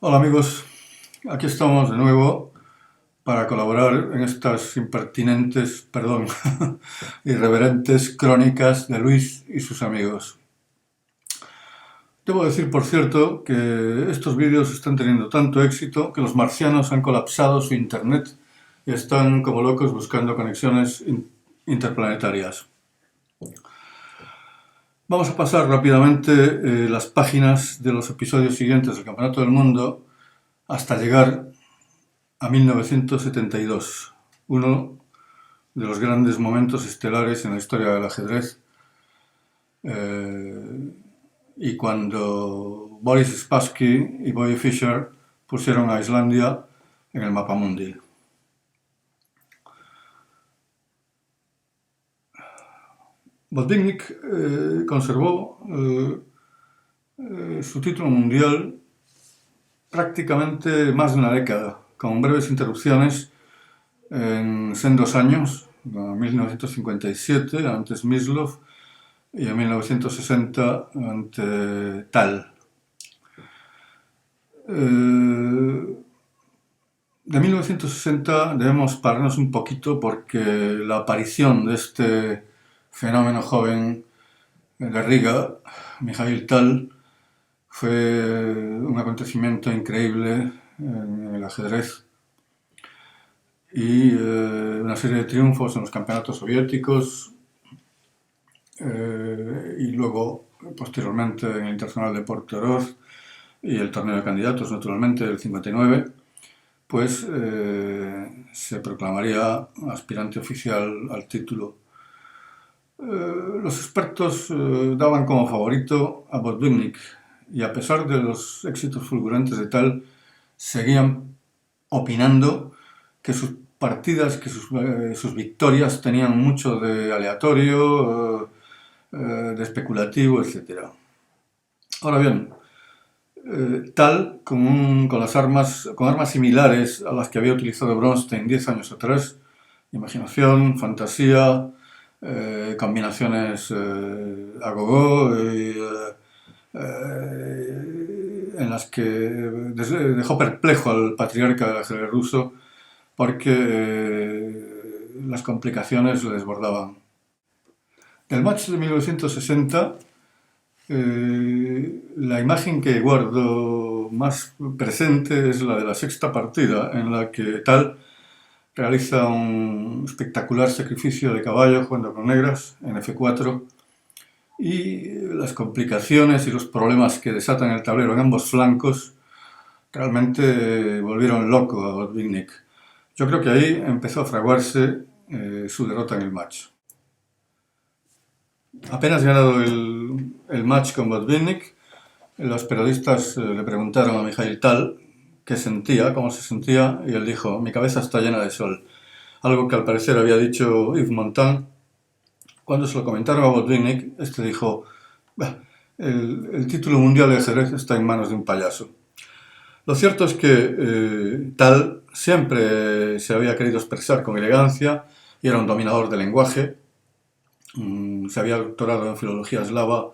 Hola amigos, aquí estamos de nuevo para colaborar en estas impertinentes, perdón, irreverentes crónicas de Luis y sus amigos. Debo decir, por cierto, que estos vídeos están teniendo tanto éxito que los marcianos han colapsado su internet y están como locos buscando conexiones interplanetarias. Vamos a pasar rápidamente las páginas de los episodios siguientes del Campeonato del Mundo hasta llegar a 1972, uno de los grandes momentos estelares en la historia del ajedrez, y cuando Boris Spassky y Bobby Fischer pusieron a Islandia en el mapa mundial. Botvinnik conservó su título mundial prácticamente más de una década, con breves interrupciones en sendos años, en 1957 ante Smyslov y en 1960 ante Tal. De 1960 debemos pararnos un poquito porque la aparición de este fenómeno joven de Riga, Mikhail Tal, fue un acontecimiento increíble en el ajedrez y una serie de triunfos en los campeonatos soviéticos y luego posteriormente en el Internacional de Portoroz y el torneo de candidatos, naturalmente, del 59, pues se proclamaría aspirante oficial al título. Los expertos daban como favorito a Botvinnik y a pesar de los éxitos fulgurantes de Tal, seguían opinando que sus partidas, que sus victorias tenían mucho de aleatorio, de especulativo, etc. Ahora bien, Tal, con armas similares a las que había utilizado Bronstein 10 años atrás, imaginación, fantasía, combinaciones a gogo, en las que dejó perplejo al patriarca del ajedrez ruso porque las complicaciones le desbordaban. Del match de 1960, la imagen que guardo más presente es la de la sexta partida, en la que Tal realiza un espectacular sacrificio de caballo jugando con negras en F4 y las complicaciones y los problemas que desatan el tablero en ambos flancos realmente volvieron loco a Botvinnik. Yo creo que ahí empezó a fraguarse su derrota en el match. Apenas ganado el match con Botvinnik, los periodistas le preguntaron a Mikhail Tal qué sentía, cómo se sentía, y él dijo: mi cabeza está llena de sol. Algo que al parecer había dicho Yves Montand. Cuando se lo comentaron a Botvinnik, este dijo: el título mundial de ajedrez está en manos de un payaso. Lo cierto es que Tal siempre se había querido expresar con elegancia y era un dominador del lenguaje. Se había doctorado en filología eslava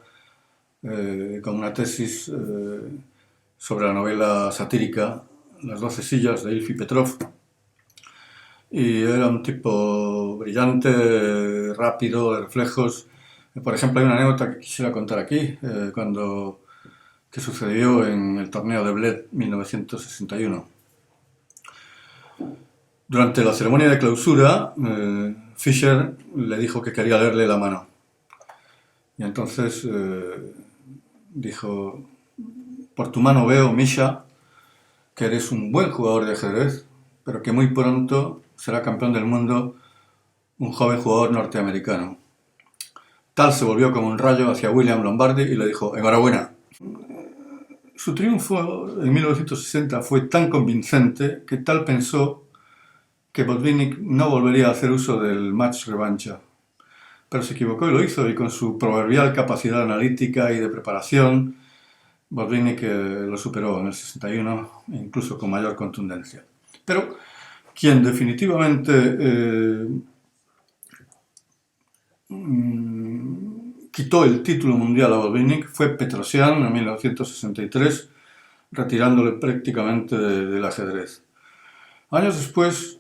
con una tesis sobre la novela satírica Las 12 sillas de Ilfi Petrov. Y era un tipo brillante, rápido, de reflejos. Por ejemplo, hay una anécdota que quisiera contar aquí, que sucedió en el torneo de Bled 1961. Durante la ceremonia de clausura, Fischer le dijo que quería leerle la mano. Y entonces dijo: por tu mano veo, Misha, que eres un buen jugador de ajedrez, pero que muy pronto será campeón del mundo un joven jugador norteamericano. Tal se volvió como un rayo hacia William Lombardi y le dijo: enhorabuena. Su triunfo en 1960 fue tan convincente que Tal pensó que Botvinnik no volvería a hacer uso del match revancha. Pero se equivocó y lo hizo, y con su proverbial capacidad analítica y de preparación, Botvinnik lo superó en el 61, incluso con mayor contundencia. Pero quien definitivamente quitó el título mundial a Botvinnik fue Petrosian en 1963, retirándole prácticamente del ajedrez. Años después,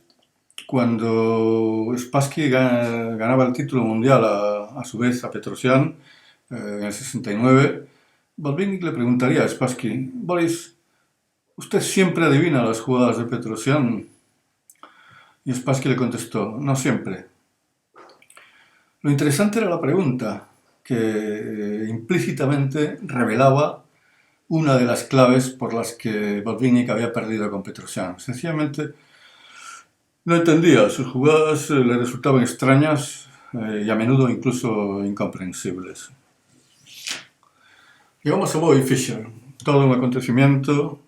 cuando Spassky ganaba el título mundial a su vez a Petrosian en el 69, Botvinnik le preguntaría a Spassky: Boris, ¿usted siempre adivina las jugadas de Petrosian? Y Spassky le contestó: no siempre. Lo interesante era la pregunta, que implícitamente revelaba una de las claves por las que Botvinnik había perdido con Petrosian. Sencillamente no entendía, sus jugadas le resultaban extrañas y a menudo incluso incomprensibles. Llegamos a Bobby Fischer, todo un acontecimiento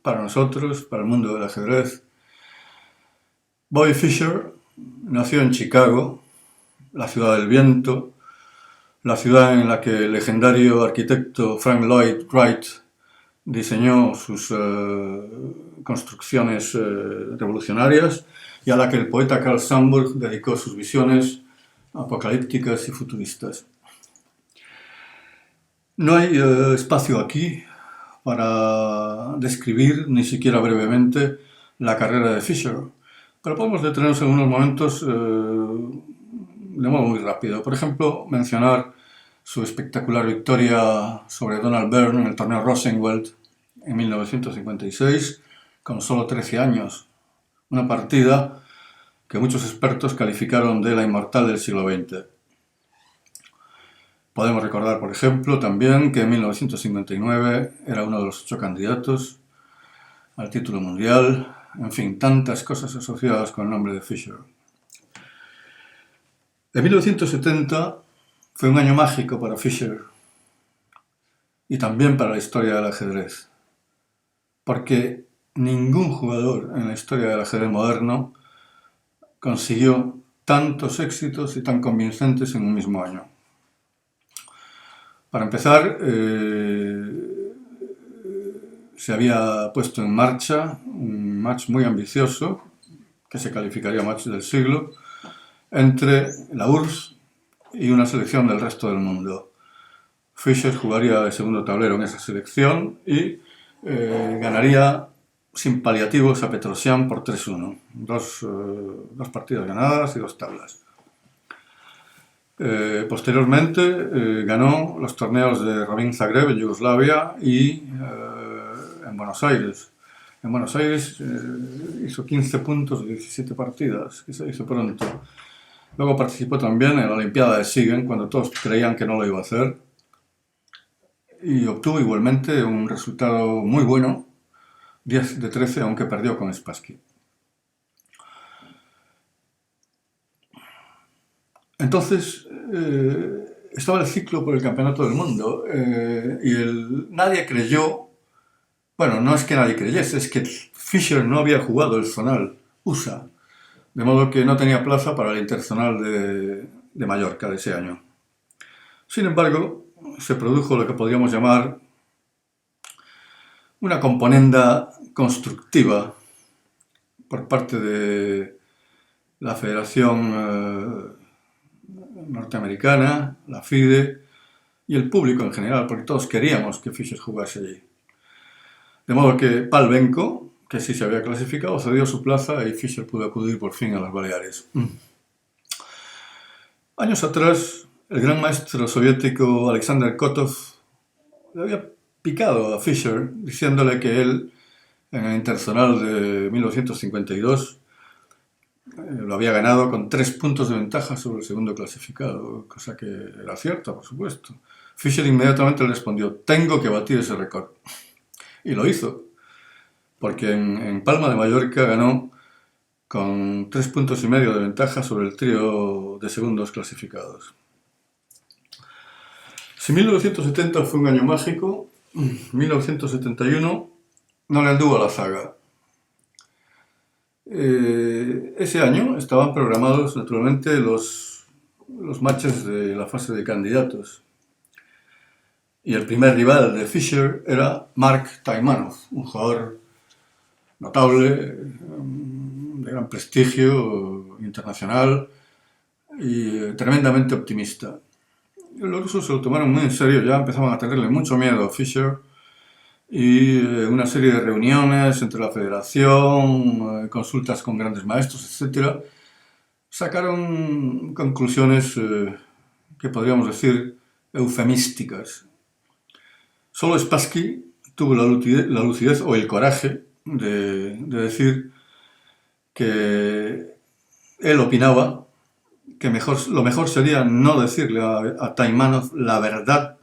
para nosotros, para el mundo del ajedrez. Bobby Fischer nació en Chicago, la ciudad del viento, la ciudad en la que el legendario arquitecto Frank Lloyd Wright diseñó sus construcciones revolucionarias y a la que el poeta Carl Sandburg dedicó sus visiones apocalípticas y futuristas. No hay espacio aquí para describir, ni siquiera brevemente, la carrera de Fischer, pero podemos detenernos en unos momentos de modo muy rápido. Por ejemplo, mencionar su espectacular victoria sobre Donald Byrne en el torneo Rosenwald en 1956, con solo 13 años. Una partida que muchos expertos calificaron de la inmortal del siglo XX. Podemos recordar, por ejemplo, también que en 1959 era uno de los 8 candidatos al título mundial. En fin, tantas cosas asociadas con el nombre de Fischer. En 1970 fue un año mágico para Fischer y también para la historia del ajedrez, porque ningún jugador en la historia del ajedrez moderno consiguió tantos éxitos y tan convincentes en un mismo año. Para empezar, se había puesto en marcha un match muy ambicioso, que se calificaría match del siglo, entre la URSS y una selección del resto del mundo. Fischer jugaría de segundo tablero en esa selección y ganaría sin paliativos a Petrosian por 3-1. Dos partidas ganadas y 2 tablas. Posteriormente ganó los torneos de Rubin Zagreb en Yugoslavia y en Buenos Aires. En Buenos Aires hizo 15 puntos de 17 partidas, que se hizo pronto. Luego participó también en la Olimpiada de Siegen, cuando todos creían que no lo iba a hacer, y obtuvo igualmente un resultado muy bueno, 10 de 13, aunque perdió con Spassky. Entonces, estaba el ciclo por el campeonato del mundo y nadie creyó, bueno, no es que nadie creyese, es que Fischer no había jugado el zonal USA, de modo que no tenía plaza para el interzonal de Mallorca de ese año. Sin embargo, se produjo lo que podríamos llamar una componenda constructiva por parte de la Federación norteamericana, la FIDE y el público en general, porque todos queríamos que Fischer jugase allí. De modo que Palvenko, que sí se había clasificado, cedió su plaza y Fischer pudo acudir por fin a las Baleares. Años atrás, el gran maestro soviético Alexander Kotov le había picado a Fischer diciéndole que él, en el interzonal de 1952, lo había ganado con 3 puntos de ventaja sobre el segundo clasificado, cosa que era cierta, por supuesto. Fischer inmediatamente le respondió: tengo que batir ese récord. Y lo hizo, porque en Palma de Mallorca ganó con 3 puntos y medio de ventaja sobre el trío de segundos clasificados. Si 1970 fue un año mágico, 1971 no le anduvo a la zaga. Ese año estaban programados naturalmente los matches de la fase de candidatos. Y el primer rival de Fischer era Mark Taimanov, un jugador notable, de gran prestigio internacional y tremendamente optimista. Los rusos se lo tomaron muy en serio, ya empezaban a tenerle mucho miedo a Fischer y una serie de reuniones entre la federación, consultas con grandes maestros, etcétera, sacaron conclusiones que podríamos decir eufemísticas. Solo Spassky tuvo la lucidez o el coraje de decir que él opinaba que lo mejor sería no decirle a Taimanov la verdad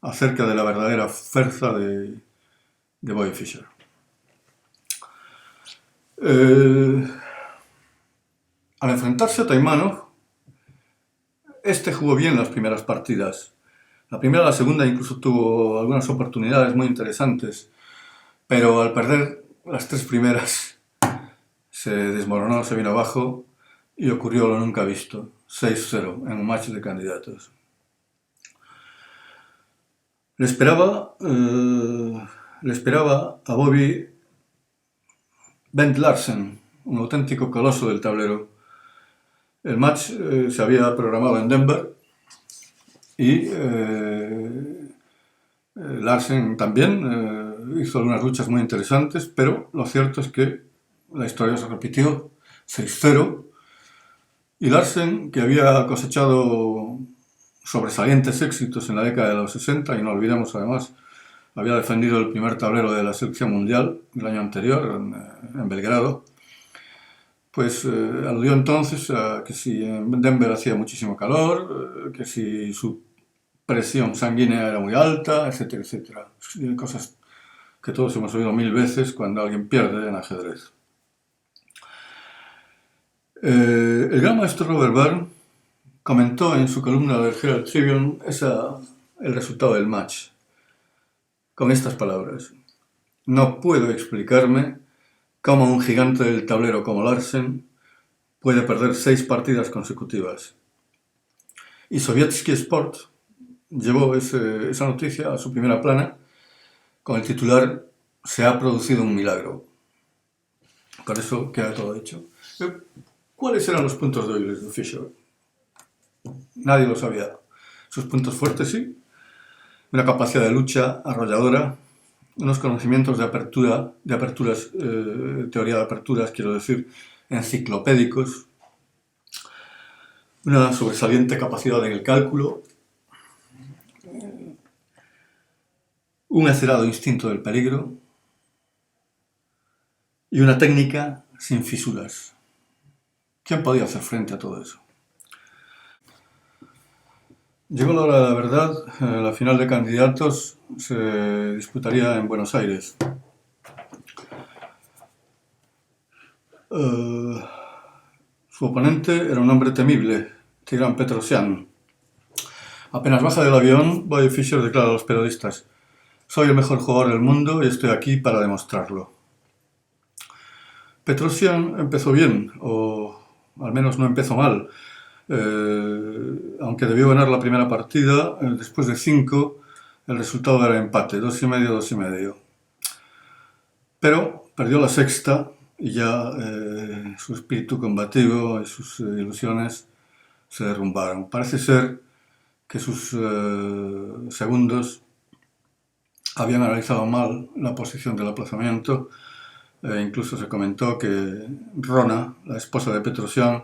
acerca de la verdadera fuerza de Bobby Fischer. Al enfrentarse a Taimanov, este jugó bien las primeras partidas. La primera y la segunda incluso tuvo algunas oportunidades muy interesantes, pero al perder las tres primeras se desmoronó, se vino abajo y ocurrió lo nunca visto, 6-0 en un match de candidatos. Le esperaba a Bobby Bent Larsen, un auténtico coloso del tablero. El match se había programado en Denver y Larsen también hizo algunas luchas muy interesantes, pero lo cierto es que la historia se repitió, 6-0, y Larsen, que había cosechado sobresalientes éxitos en la década de los 60, y no olvidemos además, había defendido el primer tablero de la selección mundial el año anterior en Belgrado, pues aludió entonces a que si en Denver hacía muchísimo calor, que si su presión sanguínea era muy alta, etcétera, etcétera. Cosas que todos hemos oído 1000 veces cuando alguien pierde en ajedrez. El gran maestro Robert Byrne comentó en su columna del Herald Tribune el resultado del match con estas palabras: no puedo explicarme cómo un gigante del tablero como Larsen puede perder 6 partidas consecutivas. Y Sovietsky Sport llevó esa noticia a su primera plana con el titular "Se ha producido un milagro". Con eso queda todo dicho. ¿Cuáles eran los puntos débiles de Fischer? Nadie lo sabía. Sus puntos fuertes sí, una capacidad de lucha arrolladora, unos conocimientos de aperturas, teoría de aperturas, quiero decir, enciclopédicos, una sobresaliente capacidad en el cálculo, un acerado instinto del peligro y una técnica sin fisuras. ¿Quién podía hacer frente a todo eso? Llegó la hora de la verdad. La final de candidatos se disputaría en Buenos Aires. Su oponente era un hombre temible, Tigran Petrosyan. Apenas baja del avión, Bobby Fischer declara a los periodistas: soy el mejor jugador del mundo y estoy aquí para demostrarlo. Petrosyan empezó bien, o al menos no empezó mal. Aunque debió ganar la primera partida, después de 5 el resultado era empate, 2,5, 2,5. Pero perdió la sexta y ya su espíritu combativo y sus ilusiones se derrumbaron. Parece ser que sus segundos habían analizado mal la posición del aplazamiento. Incluso se comentó que Rona, la esposa de Petrosyan,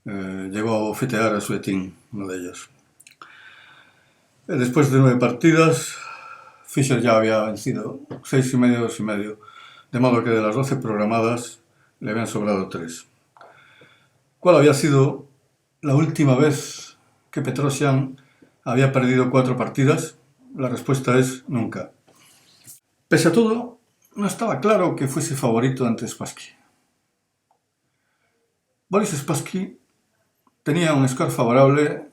llegó a bofetear a Suetin, uno de ellos. Después de 9 partidas, Fischer ya había vencido 6,5, 2,5, de modo que de las 12 programadas le habían sobrado 3. ¿Cuál había sido la última vez que Petrosyan había perdido 4 partidas? La respuesta es nunca. Pese a todo, no estaba claro que fuese favorito ante Spassky. Boris Spassky tenía un score favorable,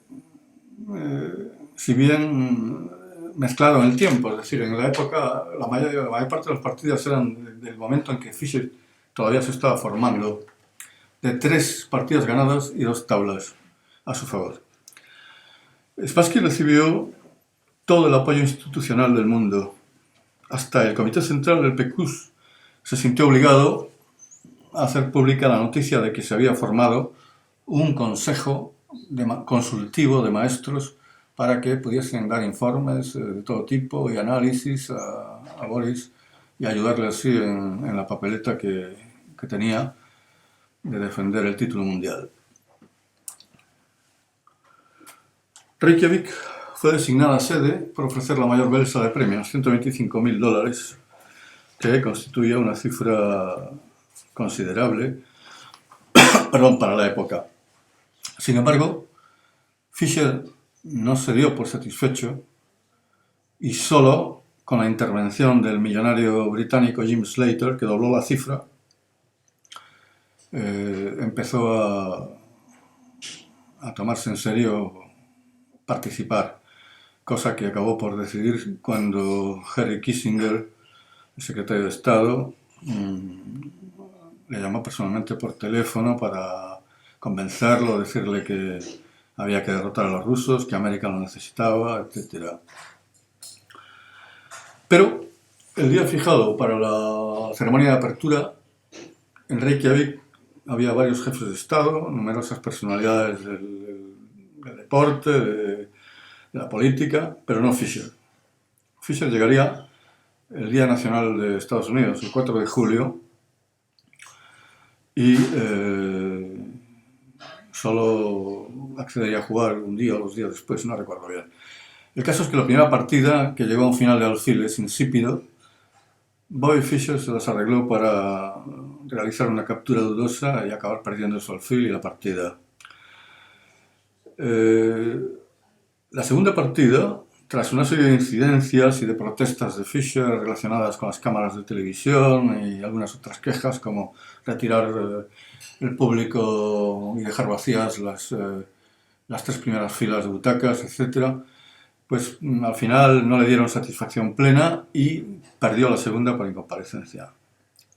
si bien mezclado en el tiempo, es decir, en la época la mayor parte de las partidas eran del momento en que Fischer todavía se estaba formando, de 3 partidas ganadas y 2 tablas a su favor. Spassky recibió todo el apoyo institucional del mundo. Hasta el Comité Central del PQS se sintió obligado a hacer pública la noticia de que se había formado un consejo consultivo de maestros para que pudiesen dar informes de todo tipo y análisis a Boris y ayudarle así en la papeleta que tenía de defender el título mundial. Reykjavik fue designada sede por ofrecer la mayor bolsa de premios, $125.000, que constituía una cifra considerable para la época. Sin embargo, Fischer no se dio por satisfecho y solo con la intervención del millonario británico Jim Slater, que dobló la cifra, empezó a tomarse en serio participar, cosa que acabó por decidir cuando Henry Kissinger, el secretario de Estado, le llamó personalmente por teléfono para convencerlo, decirle que había que derrotar a los rusos, que América lo necesitaba, etc. Pero el día fijado para la ceremonia de apertura, en Reykjavik había varios jefes de Estado, numerosas personalidades del deporte, de la política, pero no Fischer. Fischer llegaría el Día Nacional de Estados Unidos, el 4 de julio, y solo accedería a jugar un día o 2 días después, no recuerdo bien. El caso es que la primera partida, que llegó a un final de alfiles insípido, Bobby Fischer se las arregló para realizar una captura dudosa y acabar perdiendo su alfil y la partida. La segunda partida, tras una serie de incidencias y de protestas de Fischer relacionadas con las cámaras de televisión y algunas otras quejas, como retirar el público y dejar vacías las 3 primeras filas de butacas, etc., pues al final no le dieron satisfacción plena y perdió la segunda por incomparecencia.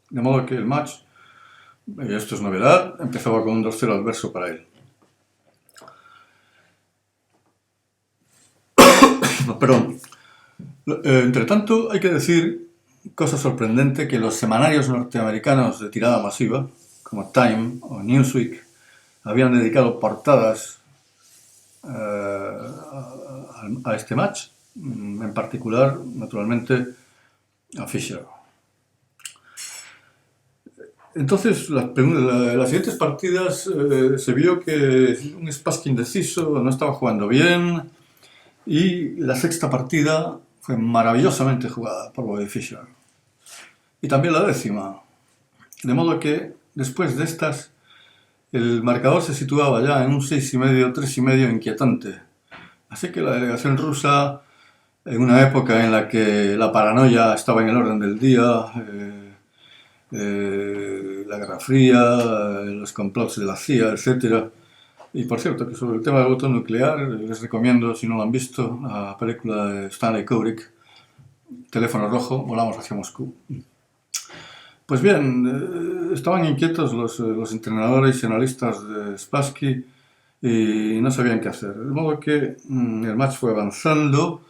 De modo que el match, y esto es novedad, empezaba con un 2-0 adverso para él. Perdón. Entre tanto, hay que decir, cosa sorprendente, que los semanarios norteamericanos de tirada masiva, como Time o Newsweek, habían dedicado portadas a este match, en particular, naturalmente, a Fischer. Entonces, las siguientes partidas se vio que un Spassky indeciso no estaba jugando bien, y la sexta partida fue maravillosamente jugada por Bobby Fischer. Y también la décima. De modo que, después de estas, el marcador se situaba ya en un 6,5, 3,5 inquietante. Así que la delegación rusa, en una época en la que la paranoia estaba en el orden del día, la Guerra Fría, los complots de la CIA, etc. Y por cierto, que sobre el tema del botón nuclear, les recomiendo, si no lo han visto, la película de Stanley Kubrick, Teléfono Rojo, volamos hacia Moscú. Pues bien, estaban inquietos los entrenadores y analistas de Spassky y no sabían qué hacer. De modo que el match fue avanzando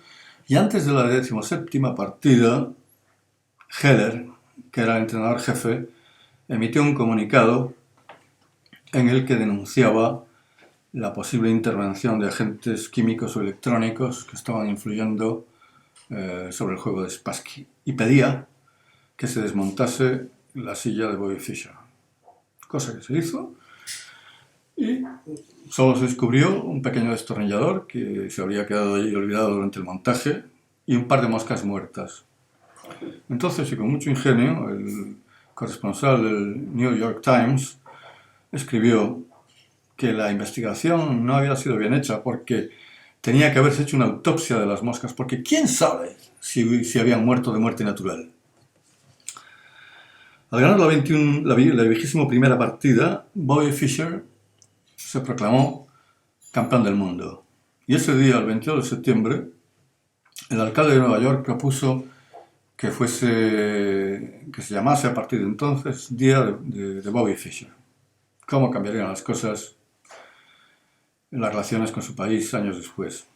y antes de la 17ª partida, Heller, que era el entrenador jefe, emitió un comunicado en el que denunciaba la posible intervención de agentes químicos o electrónicos que estaban influyendo sobre el juego de Spassky y pedía que se desmontase la silla de Bobby Fischer, cosa que se hizo y solo se descubrió un pequeño destornillador que se habría quedado ahí olvidado durante el montaje y un par de moscas muertas. Entonces, y con mucho ingenio, el corresponsal del New York Times escribió que la investigación no había sido bien hecha porque tenía que haberse hecho una autopsia de las moscas, porque quién sabe si habían muerto de muerte natural. Al ganar la 21ª partida, Bobby Fischer se proclamó campeón del mundo. Y ese día, el 22 de septiembre, el alcalde de Nueva York propuso que se llamase a partir de entonces Día de Bobby Fischer. ¿Cómo cambiarían las cosas en las relaciones con su país años después?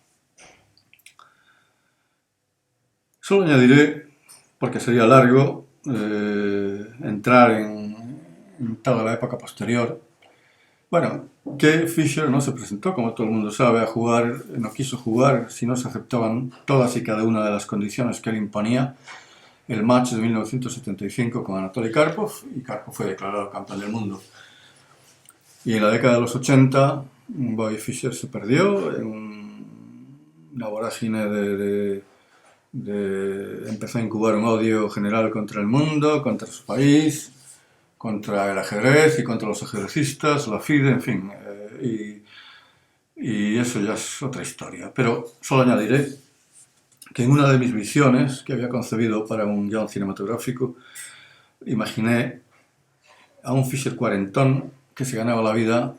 Solo añadiré, porque sería largo, entrar en toda la época posterior, Bueno, que Fischer no se presentó, como todo el mundo sabe, a jugar, no quiso jugar si no se aceptaban todas y cada una de las condiciones que él imponía el match de 1975 con Anatoly Karpov, y Karpov fue declarado campeón del mundo. Y en la década de los 80, Bobby Fischer se perdió en una vorágine empezó a incubar un odio general contra el mundo, contra su país, contra el ajedrez y contra los ajedrecistas, la FIDE, en fin. Y eso ya es otra historia. Pero solo añadiré que en una de mis visiones que había concebido para un guión cinematográfico, imaginé a un Fischer cuarentón que se ganaba la vida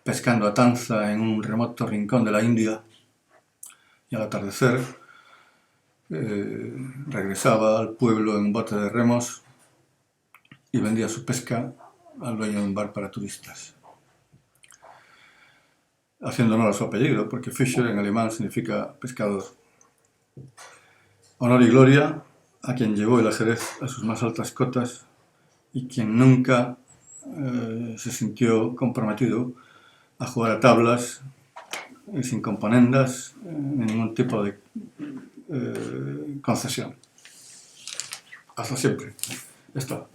pescando a tanza en un remoto rincón de la India, y al atardecer regresaba al pueblo en bote de remos y vendía su pesca al dueño de un bar para turistas, haciendo honor a su apellido, porque Fischer en alemán significa pescador. Honor y gloria a quien llevó el ajedrez a sus más altas cotas y quien nunca se sintió comprometido a jugar a tablas sin componendas, ni ningún tipo de concesión. Hasta siempre. Ya está.